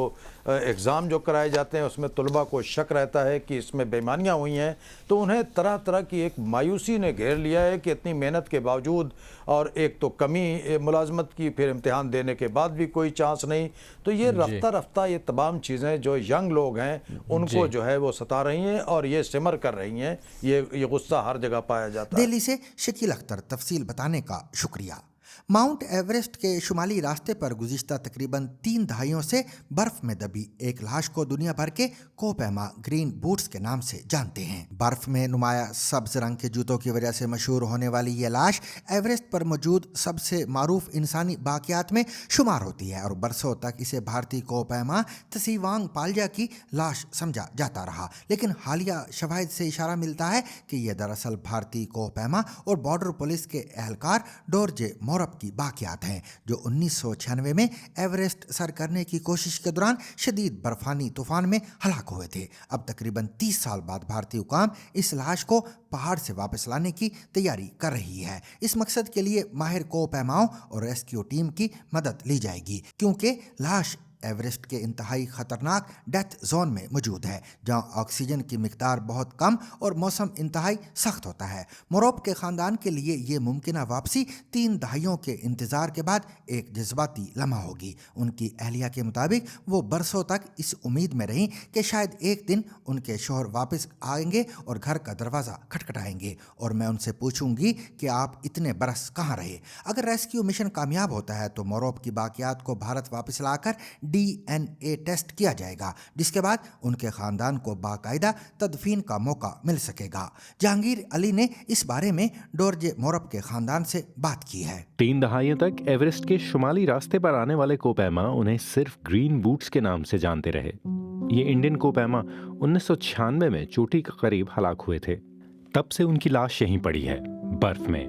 एग्ज़ाम जो कराए जाते हैं उसमें तलबा को शक रहता है कि इसमें बेईमानियाँ हुई हैं, तो उन्हें तरह तरह की एक मायूसी ने घेर लिया है कि इतनी मेहनत के बावजूद और एक तो कमी मुलाजमत की, फिर इम्तिहान देने के बाद भी कोई चांस नहीं। तो ये रफ्ता रफ्ता ये तमाम चीज़ें जो यंग लोग हैं उनको जो है वो सता रही हैं और ये सिमर कर रही हैं। ये गुस्सा हर जगह पाया जाता है। दिल्ली से शकील अख्तर, तफसील बताने का शुक्रिया। माउंट एवरेस्ट के शुमाली रास्ते पर गुज़िश्ता तकरीबन 3 दहाइयों से बर्फ में दबी एक लाश को दुनिया भर के कोपैमा ग्रीन बूट्स के नाम से जानते हैं। बर्फ में नुमाया सब्ज रंग के जूतों की वजह से मशहूर होने वाली ये लाश एवरेस्ट पर मौजूद सबसे मारूफ इंसानी बाकियात में शुमार होती है और बरसों तक इसे भारतीय कोपैमा तसीवांग पालजा की लाश समझा जाता रहा। लेकिन हालिया शवाहिद से इशारा मिलता है कि यह दरअसल भारतीय कोपैमा और बॉर्डर पुलिस के एहलकार डोरजे मोरप की बाकियात हैं, जो 1996 में एवरेस्ट सर करने की कोशिश के दौरान शदीद बर्फानी तूफान में हलाक हुए थे। अब तकरीबन 30 साल बाद भारतीय हुकाम इस लाश को पहाड़ से वापस लाने की तैयारी कर रही है। इस मकसद के लिए माहिर कोपैमाओं और रेस्क्यू टीम की मदद ली जाएगी, क्योंकि लाश एवरेस्ट के इंतहाई खतरनाक डेथ जोन में मौजूद है, जहां ऑक्सीजन की मिकदार बहुत कम और मौसम इंतहाई सख्त होता है। मोरोप के ख़ानदान के लिए ये मुमकिन वापसी 3 दहाइयों के इंतज़ार के बाद एक जज्बाती लम्हा होगी। उनकी अहलिया के मुताबिक वो बरसों तक इस उम्मीद में रहीं कि शायद एक दिन उनके शौहर वापस आएंगे और घर का दरवाज़ा खटखटाएंगे और मैं उनसे पूछूंगी कि आप इतने बरस कहाँ रहे। अगर रेस्क्यू मिशन कामयाब होता है तो मोरोप की बाकियात को भारत वापस लाकर DNA टेस्ट किया जाएगा, जिसके बाद उनके खानदान को बाकायदा तदफीन का मौका मिल सकेगा। जहांगीर अली ने इस बारे में डोरजे मोरप के खानदान से बात की है। 3 दहाइयों तक एवरेस्ट के शुमाली रास्ते पर आने वाले कोपैमा उन्हें सिर्फ ग्रीन बूट्स के नाम से जानते रहे। ये इंडियन कोपैमा 1996 में चोटी के करीब हलाक हुए थे। तब से उनकी लाश यहीं पड़ी है, बर्फ में,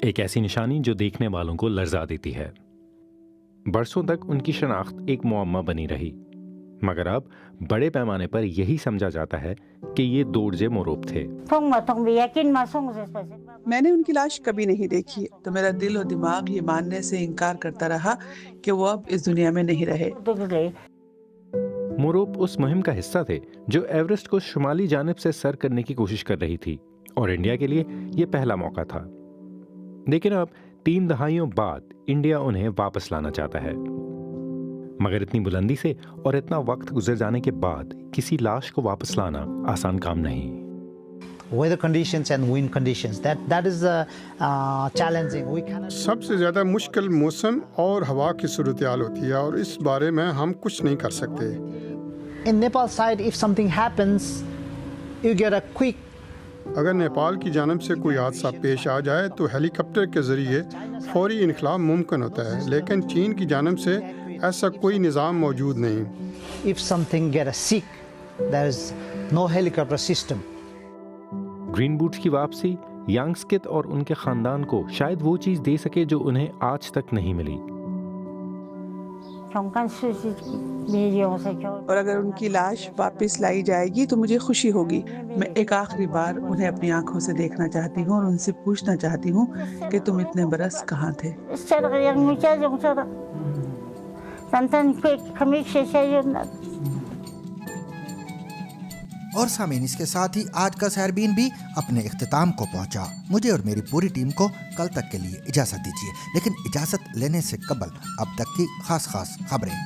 एक ऐसी निशानी जो देखने वालों को लर्जा देती है। बरसों तक उनकी शनाख्त एक मुअम्मा बनी रही, मगर अब बड़े पैमाने पर यही समझा जाता है कि ये डोरजे मोरोप थे। मैंने उनकी लाश कभी नहीं देखी, तो मेरा दिल और दिमाग ये मानने से इनकार करता रहा कि वो अब इस दुनिया में नहीं रहे। मोरोप उस मुहिम का हिस्सा थे जो एवरेस्ट को शुमाली जानिब से सर करने की कोशिश कर रही थी और इंडिया के लिए ये पहला मौका था। लेकिन अब 3 दहाइयों बाद इंडिया उन्हें वापस लाना चाहता है, मगर इतनी बुलंदी से और इतना वक्त गुजर जाने के बाद किसी लाश को वापस लाना आसान काम नहीं। Weather conditions and wind conditions, that is challenging. We cannot... सबसे ज़्यादा मुश्किल मौसम और हवा की सूरत-ए-हाल होती है और इस बारे में हम कुछ नहीं कर सकते। In Nepal side, if something happens, you get a quick. अगर नेपाल की जानब से कोई हादसा पेश आ जाए तो हेलीकॉप्टर के ज़रिए फौरी इनखला मुमकिन होता है, लेकिन चीन की जानब से ऐसा कोई निज़ाम मौजूद नहीं। If something get sick, there is no helicopter system. Green boots की वापसी यांग्सकित और उनके खानदान को शायद वो चीज दे सके जो उन्हें आज तक नहीं मिली। और अगर उनकी लाश वापस लाई जाएगी तो मुझे खुशी होगी। मैं एक आखिरी बार उन्हें अपनी आंखों से देखना चाहती हूँ और उनसे पूछना चाहती हूँ कि तुम इतने बरस कहाँ थे। और सामीन, इसके साथ ही आज का सहरबीन भी अपने इख्तिताम को पहुंचा। मुझे और मेरी पूरी टीम को कल तक के लिए इजाज़त दीजिए, लेकिन इजाज़त लेने से कबल अब तक की खास खबरें।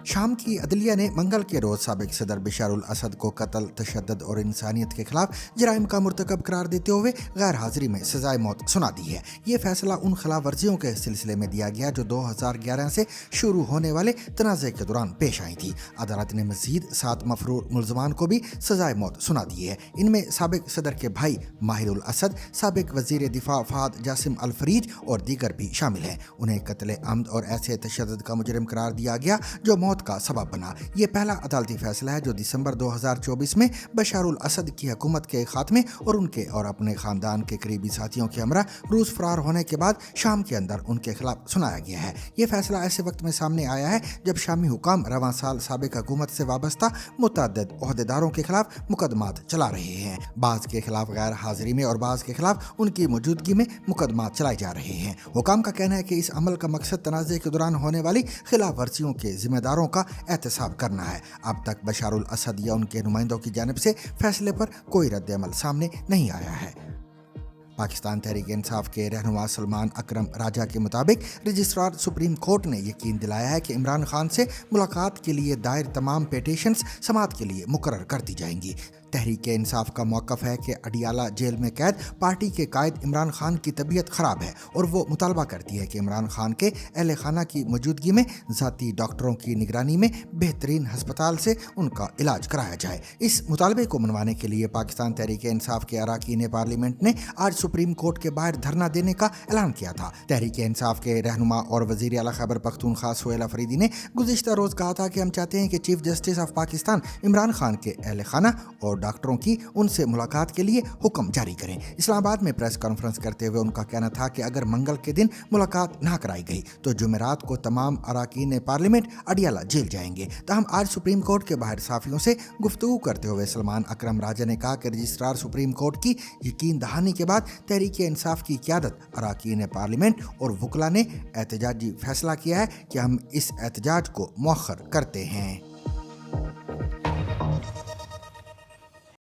शाम की अदलिया ने मंगल के रोज़ साबिक सदर बशारुल असद को कत्ल, तशद्दुद और इंसानियत के खिलाफ जराइम का मुर्तकब करार देते हुए गैर हाजिरी में सजाए मौत सुना दी है। ये फैसला उन खिलाफ वर्जियों के सिलसिले में दिया गया जो 2011 से शुरू होने वाले तनाज़े के दौरान पेश आई थी। अदालत ने मज़ीद 7 मफरूर मुल्ज़मान को भी सजाए मौत सुना दी है। इनमें साबिक सदर के भाई माहिरुल असद, साबिक वज़ीर दिफा फहद जासिम अल फरीज और दीगर भी शामिल हैं। उन्हें कत्ल अम्द और ऐसे तशद्दुद का मुजरिम करार दिया गया जो मौत का का सबब बना। ये पहला अदालती फैसला है जो दिसंबर 2024 में बशारुल असद की हुकूमत के खात्मे और उनके और अपने खानदान के करीबी साथियों के हमरा रूस फरार होने के बाद शाम के अंदर उनके खिलाफ सुनाया गया है। ये फैसला ऐसे वक्त में सामने आया है जब शामी हुकाम रवां साल साबिक हुकूमत से वाबस्ता मुतअद्दिद ओहदेदारों के खिलाफ मुकदमात चला रहे हैं। बाज़ के खिलाफ गैर हाजिरी में और बाज़ के खिलाफ उनकी मौजूदगी में मुकदमात चलाए जा रहे हैं। हुकाम का कहना है कि इस अमल का मकसद तनाज़े के दौरान होने वाली खिलाफ वर्जियों के जिम्मेदारों का एहतसाब करना है। अब तक बशारुल असद या उनके नुमाइंदों की जानिब से फैसले पर कोई रद्द-ए-अमल सामने नहीं आया है। पाकिस्तान तहरीक इंसाफ के रहनुमा सलमान अकरम राजा के मुताबिक रजिस्ट्रार सुप्रीम कोर्ट ने यकीन दिलाया है कि इमरान खान से मुलाकात के लिए दायर तमाम पिटीशंस समाअत के लिए मुकर्रर कर दी जाएंगी। तहरीक इंसाफ का मौक़िफ़ है कि अडियाला जेल में कैद पार्टी के कायद इमरान खान की तबीयत ख़राब है और वो मुतालबा करती है कि इमरान खान के अहल खाना की मौजूदगी में ज़ाती डॉक्टरों की निगरानी में बेहतरीन हस्पताल से उनका इलाज कराया जाए। इस मुतालबे को मनवाने के लिए पाकिस्तान तहरीक इंसाफ के अरकान पार्लियामेंट ने आज सुप्रीम कोर्ट के बाहर धरना देने का ऐलान किया था। तहरीक इंसाफ के रहनुमा और वज़ीर आला खैबर पख्तूनख्वा सुहेल अफरीदी ने गुज़िश्ता रोज़ कहा था कि हम चाहते हैं कि chief justice of Pakistan Imran Khan के अहल खाना और डॉक्टरों की उनसे मुलाकात के लिए हुक्म जारी करें। इस्लामाबाद में प्रेस कॉन्फ्रेंस करते हुए उनका कहना था कि अगर मंगल के दिन मुलाकात ना कराई गई तो जुमेरात को तमाम अरकान पार्लियामेंट अडियाला जेल जाएंगे। ताहम आज सुप्रीम कोर्ट के बाहर साफियों से गुफ्तगू करते हुए सलमान अकरम राजा ने कहा कि रजिस्ट्रार सुप्रीम कोर्ट की यकीन दहानी के बाद तहरीक इंसाफ की क़यादत अरकान पार्लियामेंट और वकला ने एहतजाजी फैसला किया है कि हम इस एहतजाज को मौखर करते हैं।